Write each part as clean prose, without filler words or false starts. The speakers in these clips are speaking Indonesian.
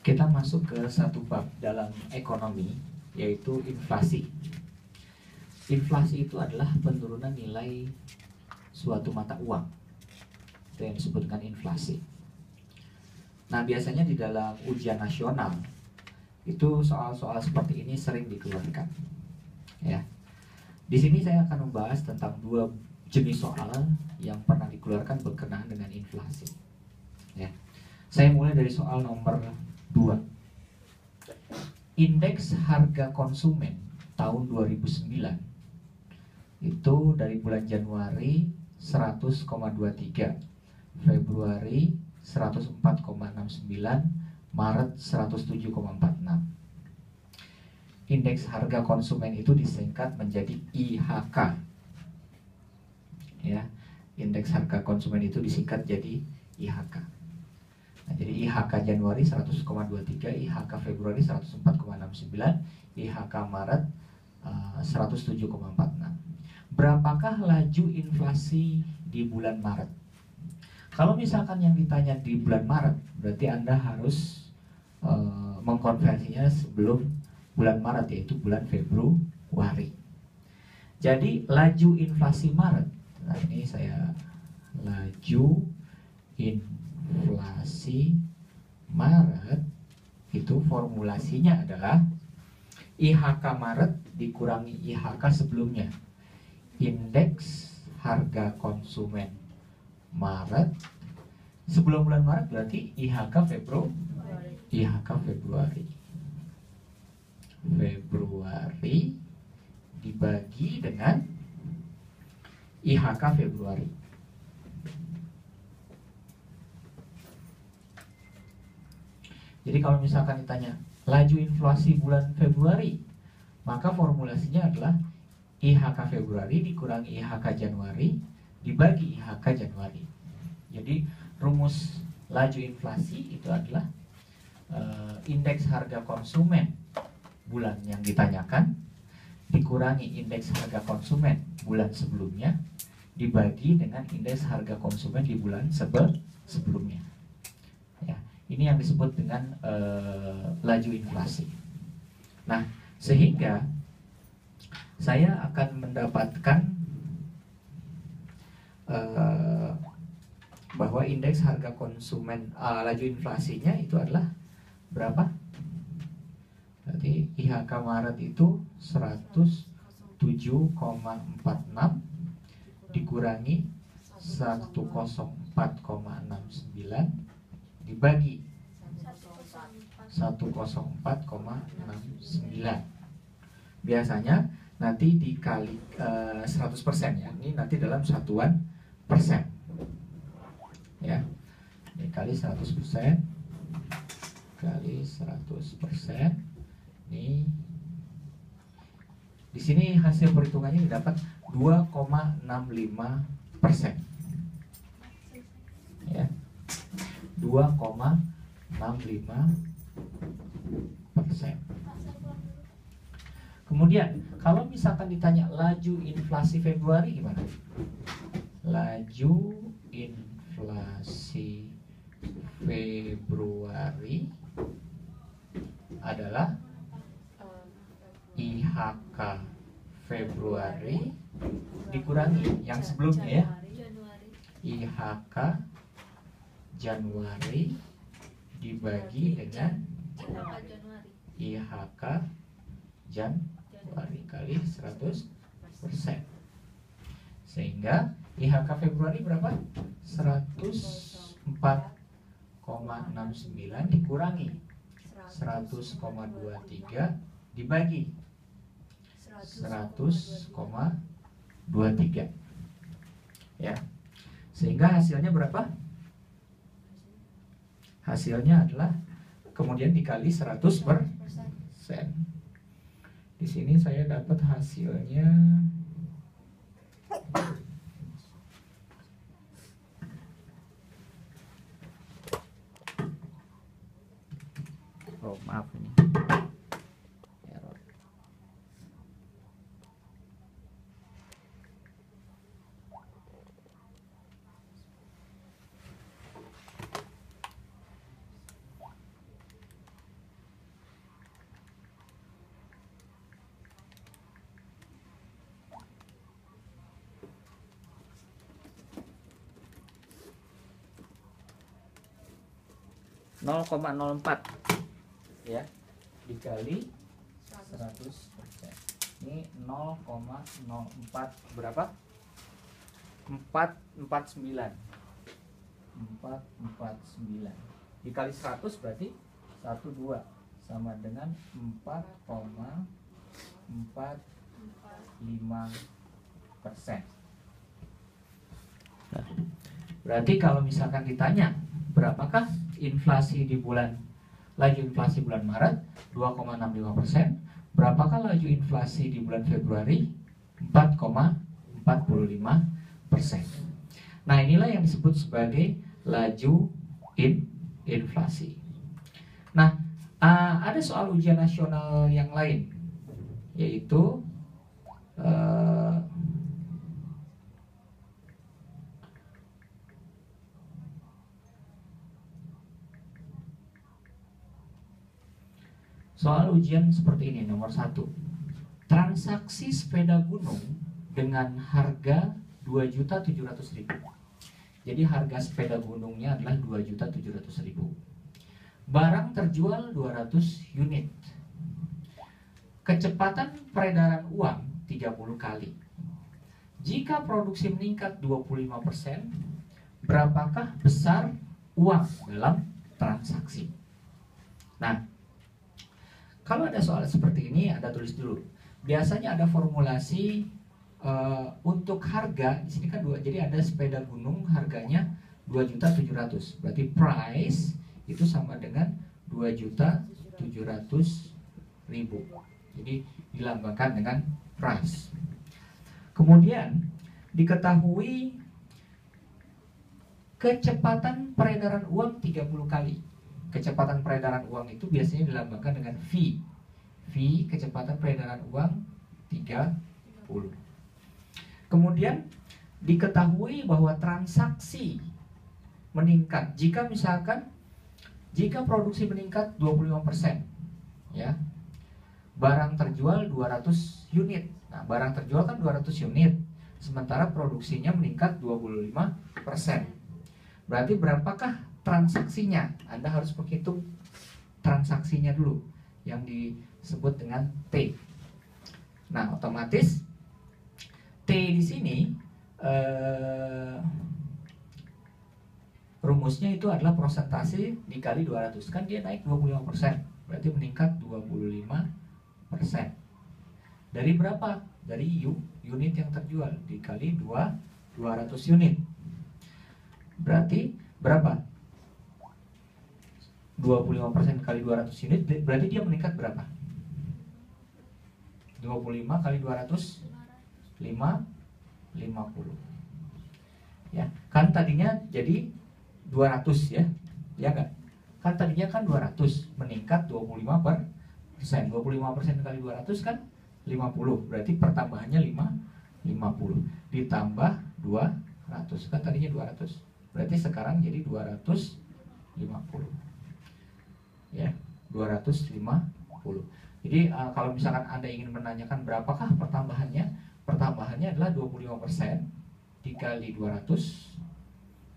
kita masuk ke satu bab dalam ekonomi, yaitu inflasi. Inflasi itu adalah penurunan nilai suatu mata uang. Itu yang disebut dengan inflasi. Nah, biasanya di dalam ujian nasional itu soal-soal seperti ini sering dikeluarkan. Ya. Di sini saya akan membahas tentang dua jenis soal yang pernah dikeluarkan berkenaan dengan inflasi. Ya. Saya mulai dari soal nomor 2. Indeks harga konsumen tahun 2009 itu dari bulan Januari 100,23, Februari 104,69, Maret 107,46. Indeks harga konsumen itu disingkat menjadi IHK. Ya, indeks harga konsumen itu disingkat jadi IHK. Nah, jadi IHK Januari 100,23, IHK Februari 104,69, IHK Maret 107,46. Berapakah laju inflasi di bulan Maret? Kalau misalkan yang ditanya di bulan Maret, berarti Anda harus mengkonversinya sebelum bulan Maret, yaitu bulan Februari. Jadi laju inflasi Maret, nah ini saya laju inflasi Maret itu formulasinya adalah IHK Maret dikurangi IHK sebelumnya. Indeks harga konsumen Maret sebelum bulan Maret berarti IHK Februari. IHK Februari. Februari dibagi dengan IHK Februari. Jadi kalau misalkan ditanya laju inflasi bulan Februari, maka formulasinya adalah IHK Februari dikurangi IHK Januari dibagi IHK Januari. Jadi rumus laju inflasi itu adalah indeks harga konsumen bulan yang ditanyakan dikurangi indeks harga konsumen bulan sebelumnya dibagi dengan indeks harga konsumen di bulan sebelumnya. Ya, ini yang disebut dengan laju inflasi. Nah, sehingga saya akan mendapatkan bahwa indeks harga konsumen laju inflasinya itu adalah berapa? Berarti IHK Maret itu 107,46 dikurangi 104,69 dibagi 104,69. Biasanya nanti dikali 100% ya. Ini nanti dalam satuan persen. Ya. Dikali 100% kali 100%. Ini di sini hasil perhitungannya didapat 2,65%. Ya. 2,65%. Kemudian, kalau misalkan ditanya laju inflasi Februari gimana? Laju inflasi Februari adalah IHK Februari dikurangi yang sebelumnya ya, IHK Januari dibagi dengan IHK Januari kali 100%. Sehingga IHK Februari berapa? 104,69 dikurangi 100,23 dibagi 100,23. Ya. Sehingga hasilnya berapa? Hasilnya adalah kemudian dikali 100%. Di sini saya dapat hasilnya maaf ini error. 0,04 ya dikali 100%. Ini 0,04 berapa? 449 dikali 100 berarti 12 sama dengan 4,45%. Nah, berarti kalau misalkan ditanya berapakah inflasi di bulan laju inflasi bulan Maret 2,65%, berapakah laju inflasi di bulan Februari 4,45%. Nah, inilah yang disebut sebagai laju inflasi. Nah, ada soal ujian nasional yang lain, yaitu soal ujian seperti ini, nomor 1. Transaksi sepeda gunung dengan harga 2.700.000. Jadi harga sepeda gunungnya adalah 2.700.000. Barang terjual 200 unit. Kecepatan peredaran uang 30 kali. Jika produksi meningkat 25%, berapakah besar uang dalam transaksi? Nah, kalau ada soal seperti ini, Anda tulis dulu. Biasanya ada formulasi untuk harga. Di sini kan jadi ada sepeda gunung harganya 2.700.000. Berarti price itu sama dengan 2.700.000. Jadi dilambangkan dengan price. Kemudian diketahui kecepatan peredaran uang 30 kali. Kecepatan peredaran uang itu biasanya dilambangkan dengan V. V, kecepatan peredaran uang 30. Kemudian diketahui bahwa transaksi meningkat jika produksi meningkat 25%, ya. Barang terjual 200 unit. Nah, barang terjual kan 200 unit, sementara produksinya meningkat 25%. Berarti berapakah transaksinya? Anda harus menghitung transaksinya dulu, yang disebut dengan T. Nah, otomatis T di sini rumusnya itu adalah persentase dikali 200. Kan dia naik 25%, berarti meningkat 25%. Dari berapa? Dari unit yang terjual dikali 200 unit. Berarti berapa? 25% kali 200 unit, berarti dia meningkat berapa? 25 kali 200 50. Ya, kan tadinya jadi 200 ya. Ya enggak? Kan tadinya kan 200, meningkat 25%. 25% kali 200 kan 50. Berarti pertambahannya 50 ditambah 200. Kan tadinya 200. Berarti sekarang jadi 250. Ya, 250. Jadi kalau misalkan Anda ingin menanyakan berapakah pertambahannya adalah 25% dikali 200,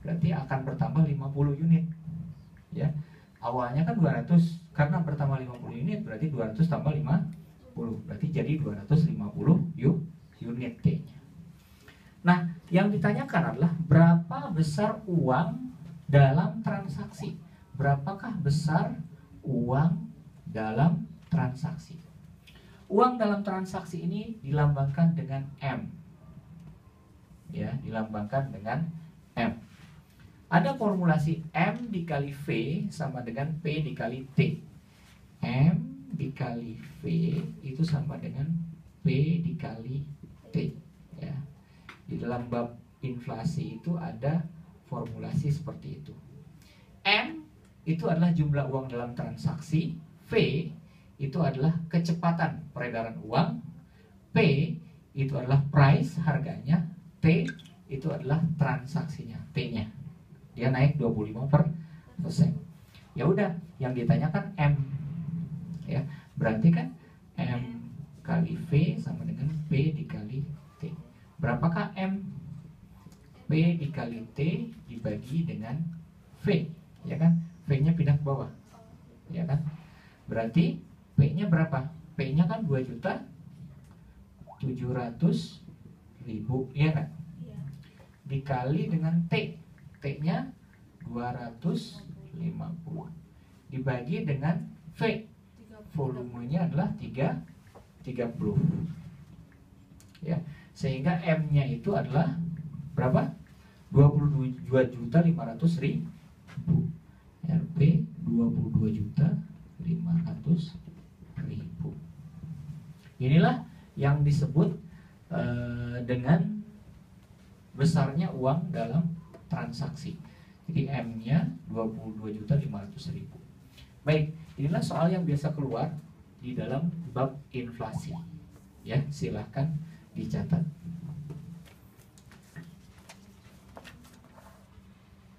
berarti akan bertambah 50 unit. Ya. Awalnya kan 200, karena bertambah 50 unit berarti 200 tambah 50, berarti jadi 250 unit T-nya. Nah, yang ditanyakan adalah berapa besar uang dalam transaksi. Berapakah besar uang dalam transaksi? Uang dalam transaksi ini dilambangkan dengan M. Ya, dilambangkan dengan M. Ada formulasi M dikali V sama dengan P dikali T. M dikali V itu sama dengan P dikali T. Ya. Di dalam bab inflasi itu ada formulasi seperti itu. M itu adalah jumlah uang dalam transaksi. V itu adalah kecepatan peredaran uang. P itu adalah price, harganya. T itu adalah transaksinya, T-nya. Dia naik 25%. Ya udah, yang ditanyakan M. Ya, berarti kan M kali V sama dengan P dikali T. Berapakah M? P dikali T dibagi dengan V, ya kan? V-nya pindah bawah, ya kan? Berarti P-nya berapa? P-nya kan 2.700.000, ya kan? Iya. Dikali dengan T, T-nya 250, dibagi dengan V, volumenya adalah 30, ya, sehingga M-nya itu adalah berapa? 22.500.000. Rp 22.500.000. Inilah yang disebut dengan besarnya uang dalam transaksi. Jadi M-nya 22.500.000. Baik, inilah soal yang biasa keluar di dalam bab inflasi. Ya, silahkan dicatat.